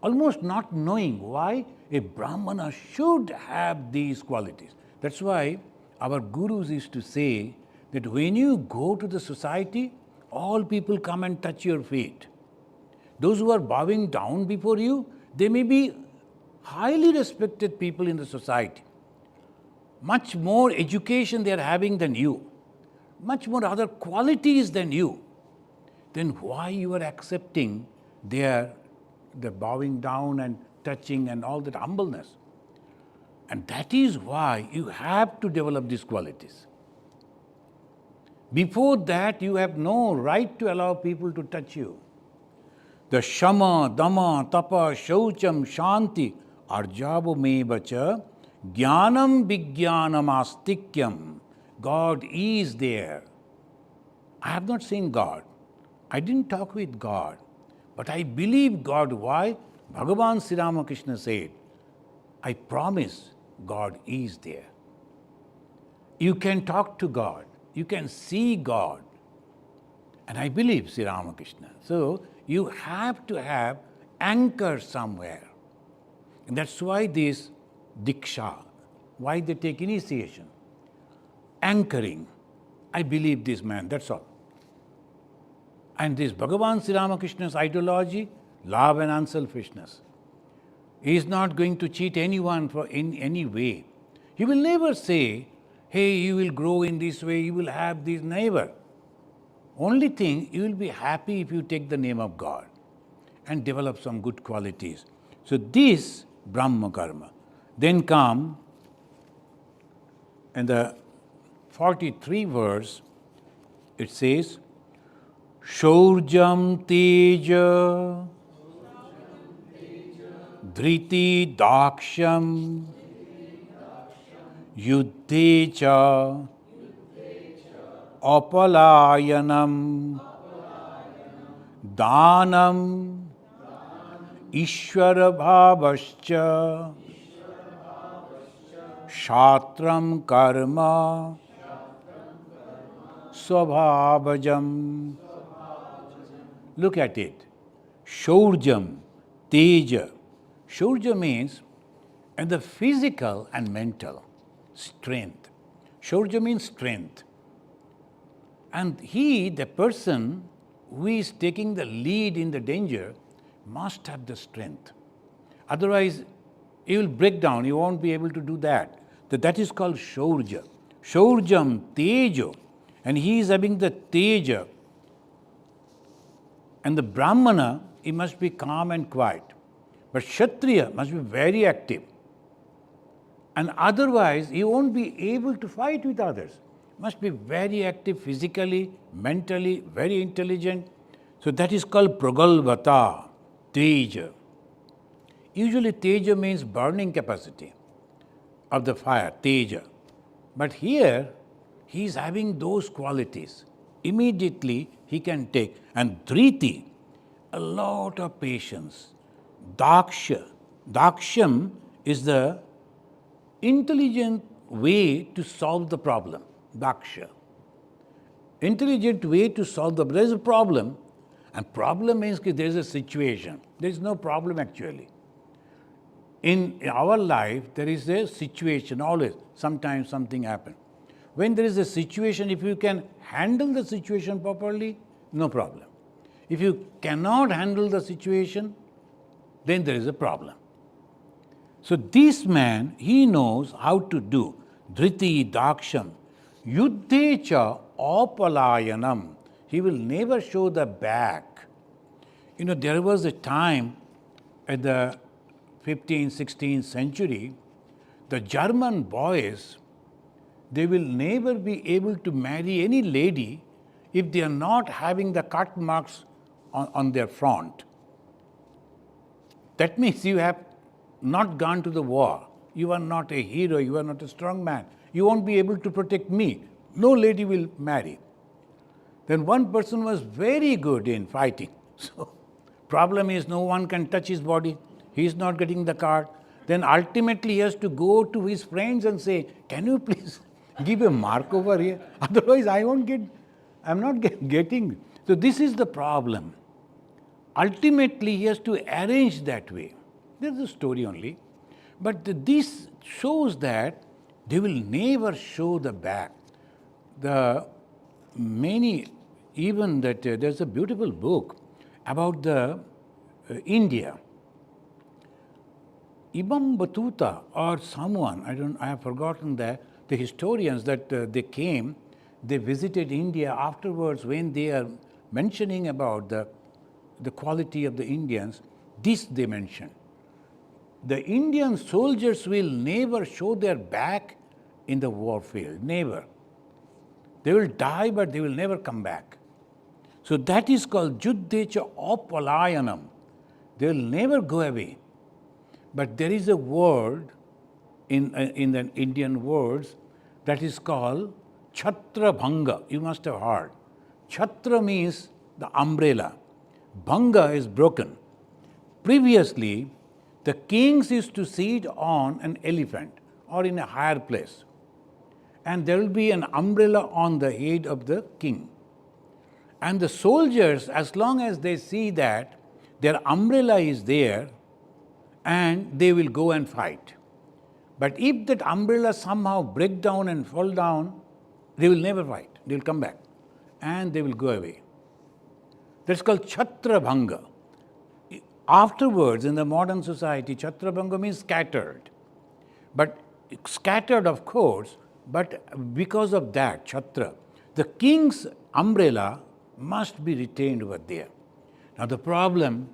Almost not knowing why a Brahmana should have these qualities. That's why our gurus used to say that when you go to the society, all people come and touch your feet. Those who are bowing down before you, they may be highly respected people in the society. Much more education they are having than you. Much more other qualities than you. Then why you are accepting the bowing down and touching and all that humbleness? And that is why you have to develop these qualities. Before that, you have no right to allow people to touch you. The Shama, Dama, Tapa, Shaucham, Shanti, Arjavo Mevacha, Jnanam Vijnanam Astikyam. God is there. I have not seen God. I didn't talk with God. But I believe God. Why? Bhagavan Sri Ramakrishna said, I promise God is there. You can talk to God. You can see God. And I believe Sri Ramakrishna. So you have to have anchor somewhere. And that's why this Diksha, why they take initiation. Anchoring. I believe this man, that's all. And this Bhagavan Sri Ramakrishna's ideology, love and unselfishness. He is not going to cheat anyone in any way. He will never say, hey, you will grow in this way, you will have this, never. Only thing, you will be happy if you take the name of God and develop some good qualities. So this Brahma Karma. Then come in the 43 verse, it says, Shaurjam Teja Dhriti Daksham Yuddhe Cha Apalayanam Danam Ishvara Bhavascha Kshatram Karma Swabhavajam. Look at it. Shaurjam, Teja. Shaurja means and the physical and mental strength. Shaurja means strength. And the person who is taking the lead in the danger, must have the strength. Otherwise, he will break down. He won't be able to do that. That is called Shaurja. Shaurjam, Tejo. And he is having the Teja. And the Brahmana, he must be calm and quiet. But Kshatriya must be very active. And otherwise, he won't be able to fight with others. Must be very active physically, mentally, very intelligent. So that is called Pragalvata, Teja. Usually Teja means burning capacity of the fire, Teja. But here, he is having those qualities. Immediately he can take. And Dhriti, a lot of patience. Daksha. Daksham is the intelligent way to solve the problem. Daksha. Intelligent way to solve the problem. There is a problem. And problem means that there is a situation. There is no problem actually. In our life, there is a situation always. Sometimes something happens. When there is a situation, if you can handle the situation properly, no problem. If you cannot handle the situation, then there is a problem. So this man, he knows how to do. Dhriti Daksham. Yuddhecha Apalayanam. He will never show the back. There was a time at the 15th, 16th century, the German boys, they will never be able to marry any lady if they are not having the cut marks on their front. That means you have not gone to the war. You are not a hero. You are not a strong man. You won't be able to protect me. No lady will marry. Then one person was very good in fighting. So, problem is no one can touch his body. He is not getting the card. Then ultimately he has to go to his friends and say, can you please give a mark over here? Otherwise I'm not getting. So this is the problem. Ultimately he has to arrange that way. There's a story only. But this shows that they will never show the back. There's a beautiful book about the India. Ibn Battuta or someone, I have forgotten the historians that they came, they visited India afterwards when they are mentioning about the quality of the Indians, this they mention. the Indian soldiers will never show their back in the war field, never. They will die, but they will never come back. So that is called Juddhecha Apalayanam. They will never go away. But there is a word in the Indian words that is called Chhatra Bhanga. You must have heard. Chhatra means the umbrella. Bhanga is broken. Previously, the kings used to sit on an elephant or in a higher place. And there will be an umbrella on the head of the king. And the soldiers, as long as they see that their umbrella is there, and they will go and fight. But if that umbrella somehow break down and fall down, they will never fight. They will come back and they will go away. That's called Chhatra Bhanga. Afterwards, in the modern society, Chhatra Bhanga means scattered. But scattered, of course, but because of that, Chhatra, the king's umbrella must be retained over there. Now the problem,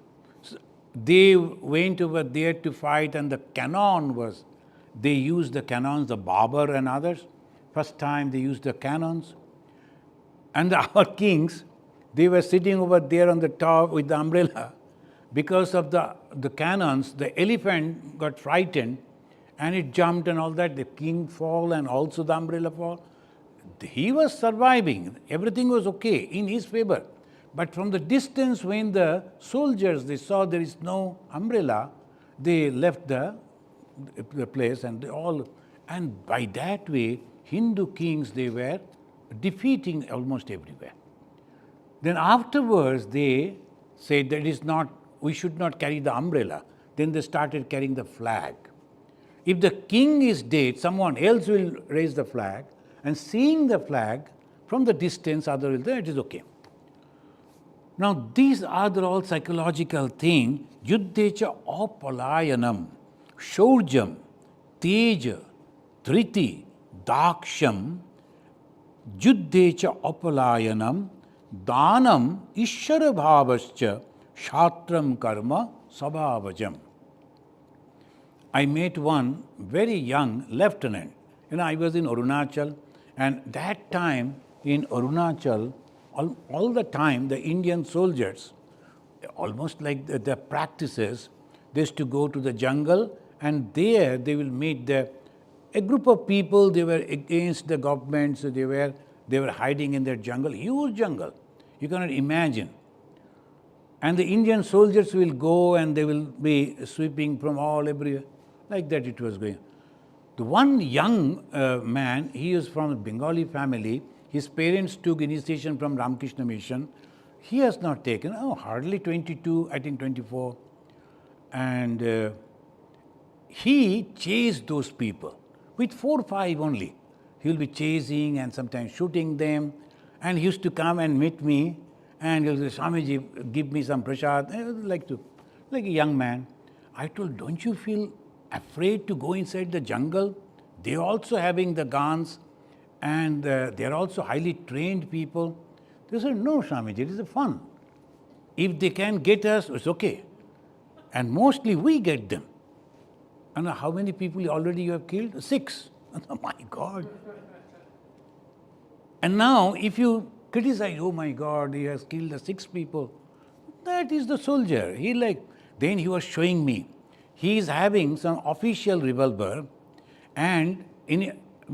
they went over there to fight, and the cannon was, they used the cannons, the Babur and others. First time they used the cannons. And our kings, they were sitting over there on the top with the umbrella. Because of the cannons, the elephant got frightened and it jumped and all that. The king fall and also the umbrella fall. He was surviving. Everything was okay in his favor. But from the distance, when the soldiers, they saw there is no umbrella, they left the place and by that way, Hindu kings, they were defeating almost everywhere. Then afterwards, they said that is not, we should not carry the umbrella. Then they started carrying the flag. If the king is dead, someone else will raise the flag, and seeing the flag from the distance, other will say, it is okay. Now, these are all psychological things. Yuddhecha apalayanam, shaurjam, teja, dhriti, daksham, yuddhecha apalayanam, danam, ishara bhavascha, shatram karma, sabhavajam. I met one very young lieutenant. I was in Arunachal, and that time in Arunachal, all the time, the Indian soldiers, almost like the practices, they used to go to the jungle, and there they will meet a group of people. They were against the government, so they were hiding in their jungle, huge jungle. You cannot imagine. And the Indian soldiers will go and they will be sweeping from everywhere. Like that it was going. The one young man, he was from a Bengali family. His parents took initiation from Ramakrishna Mission. He has not taken, hardly 22, I think 24. And he chased those people with 4 or 5 only. He will be chasing and sometimes shooting them. And he used to come and meet me and he will say, Swamiji, give me some prasad. Like a young man. I told, don't you feel afraid to go inside the jungle? They are also having the guns. And they are also highly trained people. They said, no, Swamiji, it is fun. If they can get us, it's okay. And mostly we get them. And how many people already you have killed? 6. Oh my God. And now if you criticize, oh my God, he has killed the 6 people. That is the soldier. Then he was showing me. He is having some official revolver, and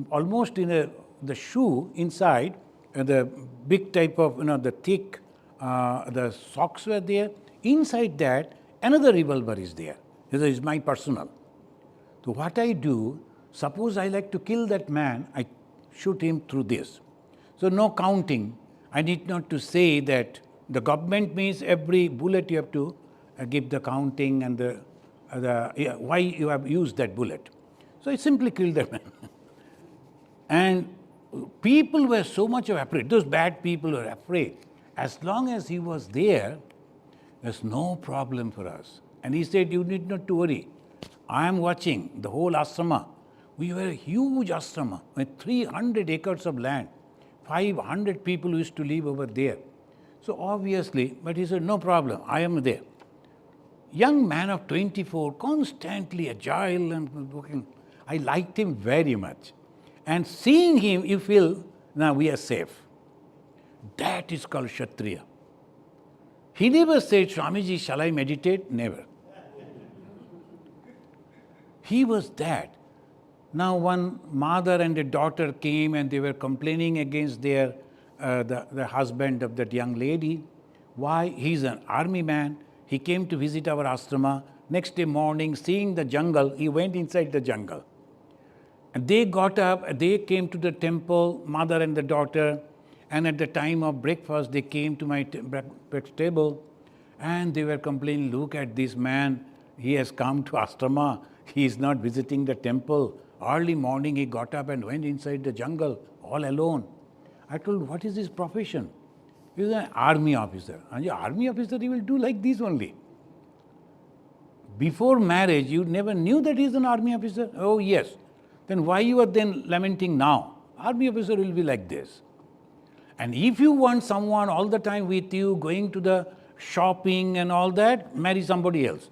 almost in the shoe inside, the big type of, the thick, the socks were there. Inside that, another revolver is there. This is my personal. So what I do, suppose I like to kill that man, I shoot him through this. So no counting. I need not to say that the government means every bullet you have to give the counting and why you have used that bullet. So I simply killed that man. And people were so much afraid. Those bad people were afraid. As long as he was there, there's no problem for us. And he said, you need not to worry. I am watching the whole ashrama. We were a huge ashrama with 300 acres of land. 500 people used to live over there. So obviously, but he said, no problem, I am there. Young man of 24, constantly agile and looking. I liked him very much. And seeing him, you feel, now we are safe. That is called Kshatriya. He never said, Swamiji, shall I meditate? Never. He was that. Now one mother and a daughter came and they were complaining against their the husband of that young lady. Why? He's an army man. He came to visit our ashrama. Next day morning, seeing the jungle, he went inside the jungle. And they got up, they came to the temple, mother and the daughter, and at the time of breakfast, they came to my breakfast table, and they were complaining, look at this man, he has come to ashrama, he is not visiting the temple. Early morning, he got up and went inside the jungle, all alone. I told, what is his profession? He is an army officer. And the army officer, he will do like this only. Before marriage, you never knew that he is an army officer? Oh, yes. Then why you are then lamenting now? Army officer will be like this. And if you want someone all the time with you, going to the shopping and all that, marry somebody else.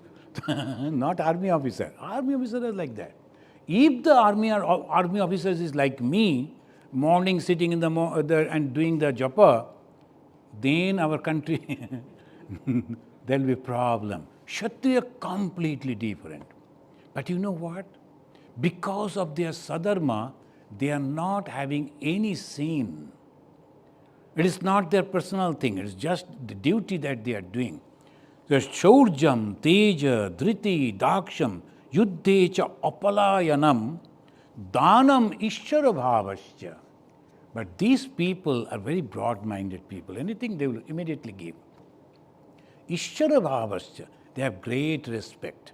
Not army officer. Army officer is like that. If the army officers is like me, morning sitting in and doing the japa, then our country, there will be problem. Kshatriya completely different. But you know what? Because of their sadharma, they are not having any sin. It is not their personal thing. It is just the duty that they are doing. There's Shaurjam, Teja, Dhriti, Daksham, Yuddhecha, Apalayanam, Danam, Ishara Bhavasya. But these people are very broad-minded people. Anything they will immediately give. Ishara Bhavasya, they have great respect.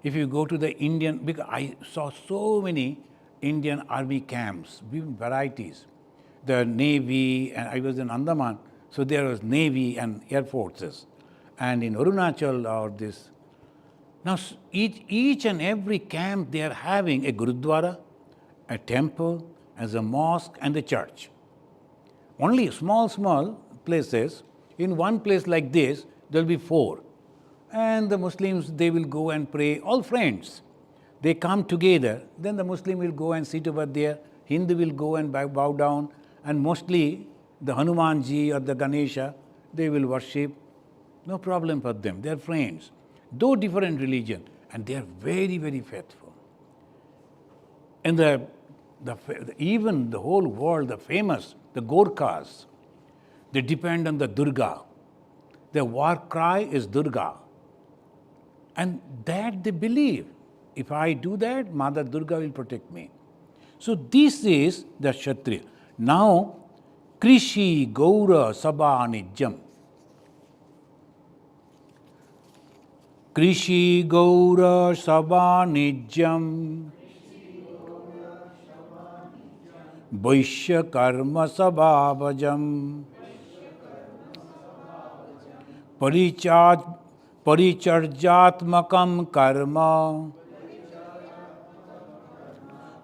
If you go to the Indian, because I saw so many Indian army camps, varieties. The Navy, and I was in Andaman, so there was Navy and Air Forces. And in Arunachal or this. Now each and every camp they are having a Gurudwara, a temple, as a mosque and a church. Only small places. In one place like this, there will be 4. And the Muslims, they will go and pray, all friends. They come together, then the Muslim will go and sit over there, Hindu will go and bow down, and mostly the Hanumanji or the Ganesha, they will worship. No problem for them, they are friends. Though different religion, and they are very, very faithful. And even the whole world, the famous, the Gorkhas, they depend on the Durga. Their war cry is Durga. And that they believe. If I do that, Mother Durga will protect me. So this is the Kshatriya. Now, Krishi Gaura Sabha Nijjam. Krishi Gaura Sabha Nijjam. Vaishya Karma Sabhavajam. Paricharjatmakam karma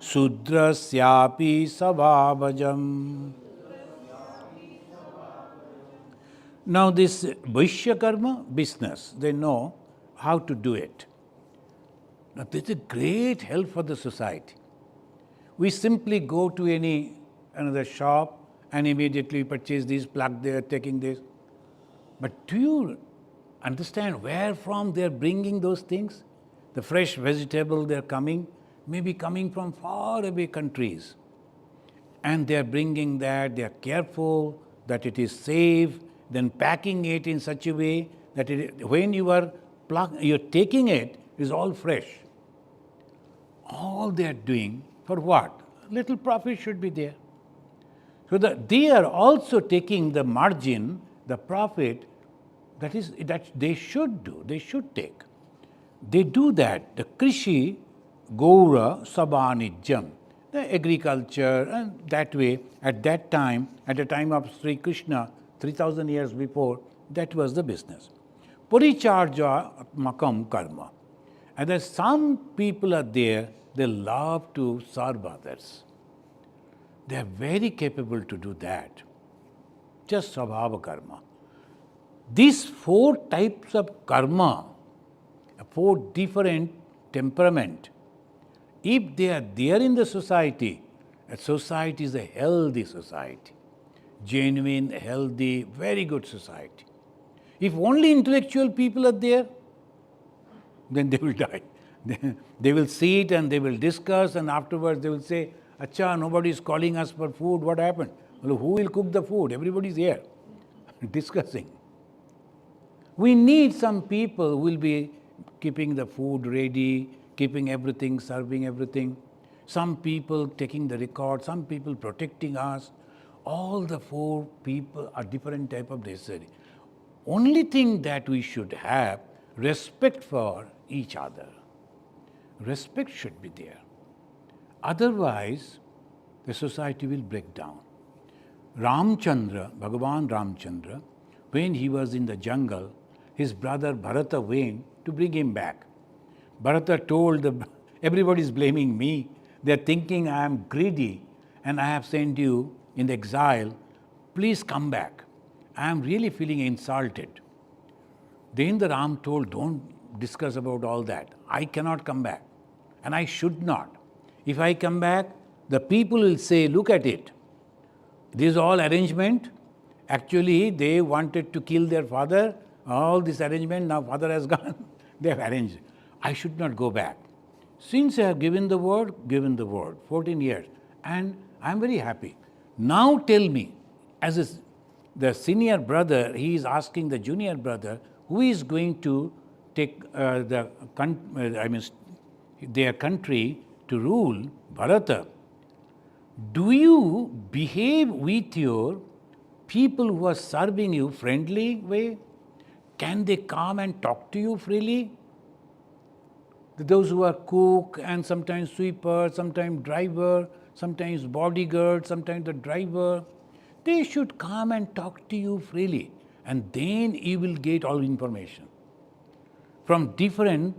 Sudrasyapi sabhavajam. Now this Vaishya karma, business, they know how to do it. Now this is a great help for the society. We simply go to another shop and immediately purchase this, plug there, taking this. But do you understand where from they are bringing those things? The fresh vegetable they are coming, maybe coming from far away countries. And they are bringing that, they are careful that it is safe, then packing it in such a way that when you are taking it, is all fresh. All they are doing for what? Little profit should be there. So they are also taking the margin, the profit, that they should do, they should take. They do that. The Krishi Gaura Sabhanijjam, the agriculture, and that way, at that time, at the time of Sri Krishna, 3000 years before, that was the business. Paricharjatmakam karma. And there's some people are there, they love to serve others. They are very capable to do that. Just Svabhava karma. These 4 types of karma four different temperament. If they are there in the society, a society is a healthy society, genuine, healthy, very good society. If only intellectual people are there, then they will die. They will sit and they will discuss, and afterwards they will say, Acha, nobody is calling us for food, what happened? Well, who will cook the food? Everybody is here discussing. We need some people who will be keeping the food ready, keeping everything, serving everything. Some people taking the record, some people protecting us. All the four people are different type of necessary. Only thing that we should have, respect for each other. Respect should be there. Otherwise, the society will break down. Ramchandra, Bhagavan Ramchandra, when he was in the jungle, his brother Bharata went to bring him back. Bharata told, everybody is blaming me. They are thinking I am greedy and I have sent you in the exile. Please come back. I am really feeling insulted. Then the Ram told, don't discuss about all that. I cannot come back and I should not. If I come back, the people will say, look at it. This is all arrangement. Actually, they wanted to kill their father. All this arrangement, now father has gone. They have arranged. I should not go back. Since I have given the word, 14 years. And I am very happy. Now tell me, as the senior brother, he is asking the junior brother, who is going to take their country to rule, Bharata. Do you behave with your people who are serving you friendly way? Can they come and talk to you freely? Those who are cook and sometimes sweeper, sometimes driver, sometimes bodyguard, sometimes the driver, they should come and talk to you freely, and then you will get all information from different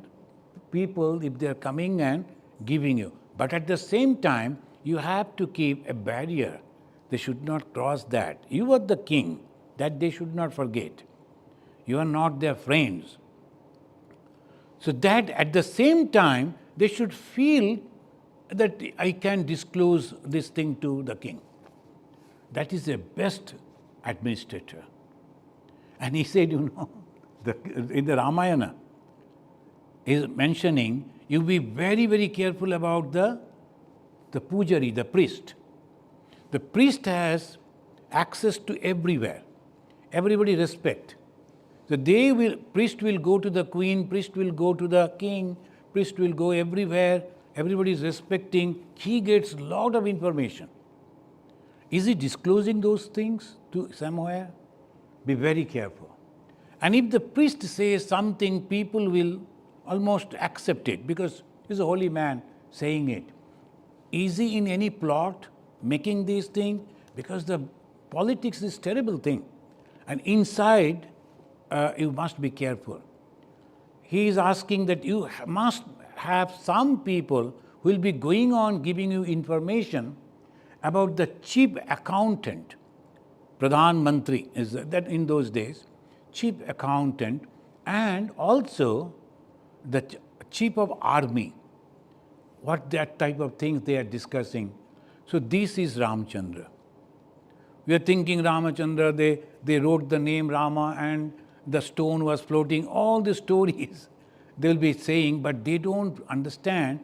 people if they are coming and giving you. But at the same time, you have to keep a barrier. They should not cross that. You are the king, that they should not forget. You are not their friends. So that at the same time, they should feel that I can disclose this thing to the king. That is the best administrator. And he said, in the Ramayana, he is mentioning, you be very, very careful about the pujari, the priest. The priest has access to everywhere. Everybody respect. So priest will go to the queen, priest will go to the king, priest will go everywhere. Everybody is respecting. He gets a lot of information. Is he disclosing those things to somewhere? Be very careful. And if the priest says something, people will almost accept it because he's a holy man saying it. Is he in any plot making these things? Because the politics is a terrible thing. And inside, you must be careful. He is asking that you must have some people who will be going on giving you information about the chief accountant. Pradhan Mantri is that in those days, chief accountant, and also the chief of army. What that type of things they are discussing. So this is Ramchandra. We are thinking Ramachandra, they wrote the name Rama and the stone was floating, all the stories they will be saying, but they don't understand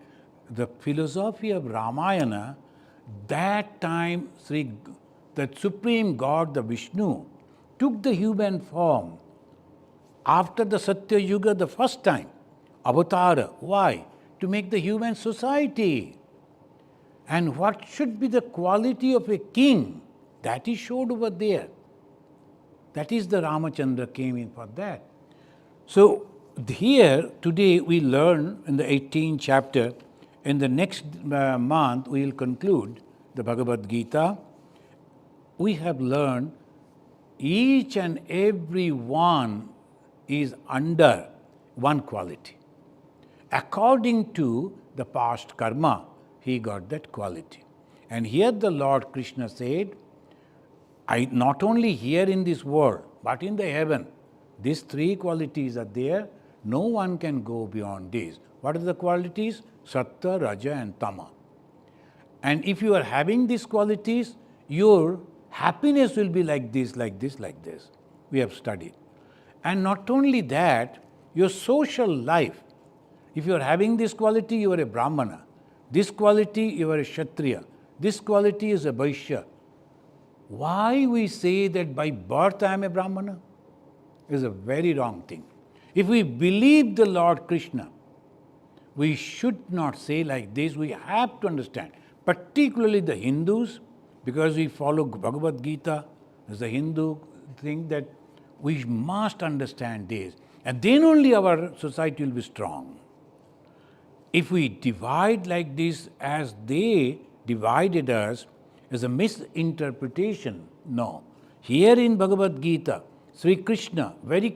the philosophy of Ramayana. That time, the Supreme God, the Vishnu, took the human form after the Satya Yuga the first time, Avatara. Why? To make the human society. And what should be the quality of a king? That is showed over there. That is the Ramachandra came in for that. So here, today we learn in the 18th chapter. In the next month, we will conclude the Bhagavad Gita. We have learned each and every one is under one quality. According to the past karma, he got that quality. And here the Lord Krishna said, not only here in this world, but in the heaven, these three qualities are there. No one can go beyond this. What are the qualities? Sattva, Raja and Tama. And if you are having these qualities, your happiness will be like this, like this, like this. We have studied. And not only that, your social life. If you are having this quality, you are a Brahmana. This quality, you are a Kshatriya. This quality is a Vaishya. Why we say that by birth I am a Brahmana is a very wrong thing. If we believe the Lord Krishna, we should not say like this. We have to understand, particularly the Hindus, because we follow Bhagavad Gita as a Hindu thing, that we must understand this. And then only our society will be strong. If we divide like this as they divided us, is a misinterpretation. No. Here in Bhagavad Gita, Sri Krishna very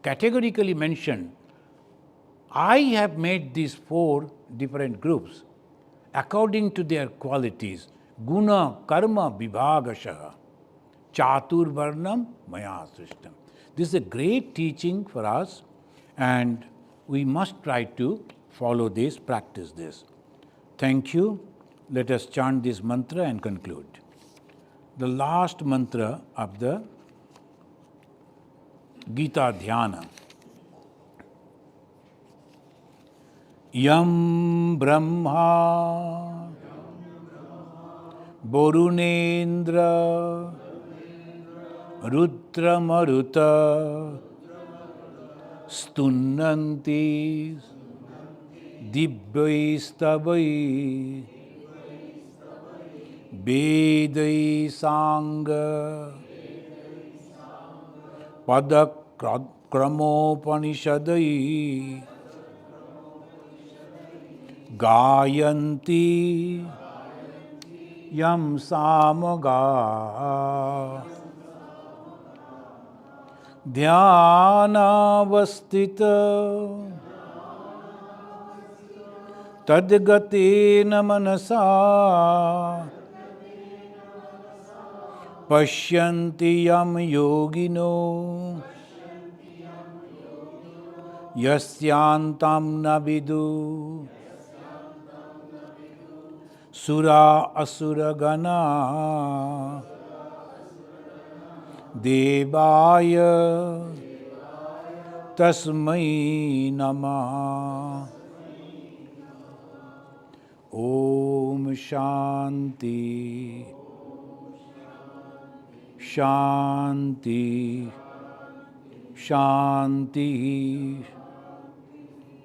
categorically mentioned, I have made these 4 different groups according to their qualities. Guna, karma, vibhagashaha, chatur varnam, maya srishtam. This is a great teaching for us, and we must try to follow this, practice this. Thank you. Let us chant this mantra and conclude. The last mantra of the Gita Dhyana. Yam Brahma Borunendra Rudra Maruta Stunnanti Dibbaistavai Vedai Sangha Padakramopanishadai Gayanti Yam Samaga Dhyanavastita Tadgatena Manasa Pashyanti Yam Yogino Yasyantam Navidu Sura Asura Gana Devaya Tasmai Namah. Om Shanti Shanti Shanti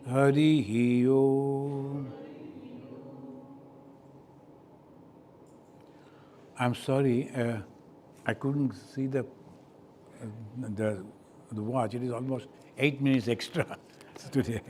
Hari Om. I'm sorry, I couldn't see the watch. It is almost 8 minutes extra today.